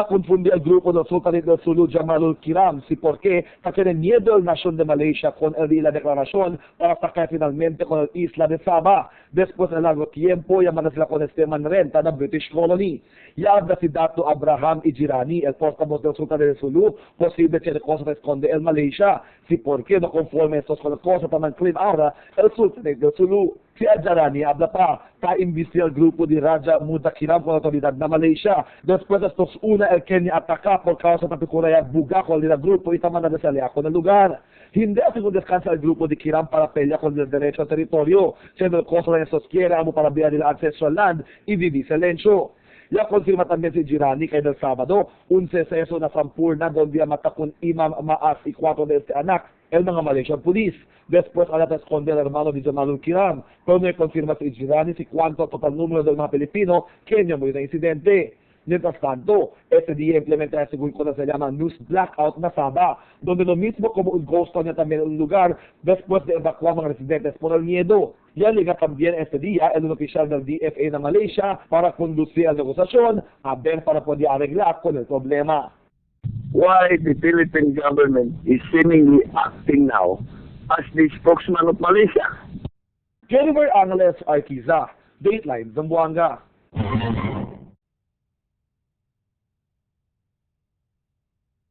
confunde al grupo del sultanate del Sulu Jamalul Kiram si por qué tiene miedo el nación de Malaysia con la declaración para atacar finalmente con el isla de Sabah después de largo tiempo llamada sila con sistema en renta ng British colony. Y habla si Dato Abraham Ijirani, el portavoz del sultanate del Sulu, posible tiene cosas que esconde el Malaysia si por qué no conforme estos con las cosas para claim ahora el sultanate del Sulu. Si Ijirani habla pa imbiste el grupo de Raja Mudakiram con la autoridad de Malaysia. Después de estos una, el Kenya ataca por causa de Picuraya Bugakol del grupo y tamanda de salida con el lugar. Hindi así descansa el grupo de Kiram para pelear con el derecho al territorio, siendo el costo de esos quiera amo para enviar el ancestral land y vivir silencio. Ya confirma también si Jirani que del sábado, un seceso na sampurna donde mata con Imam Maas y 4 de este anak, el mga Malaysian Police. Después a la esconde el hermano de Jamalul Kiram, pero no confirma si Jirani si cuánto total número del mga Pilipino que no murió en incidente. Mientras tanto, este día implementa el segundo cosa se llama News Blackout na Sabah, donde lo mismo como un ghost town también en un lugar después de evacuar a los residentes por el miedo. Ya llega también este día el oficial del DFA de Malaysia para conducir la negociación a ver para poder arreglar con el problema. Why the Philippine government is seemingly acting now as the spokesman of Malaysia. Jennifer Angeles Arquiza, Dateline, Zamboanga.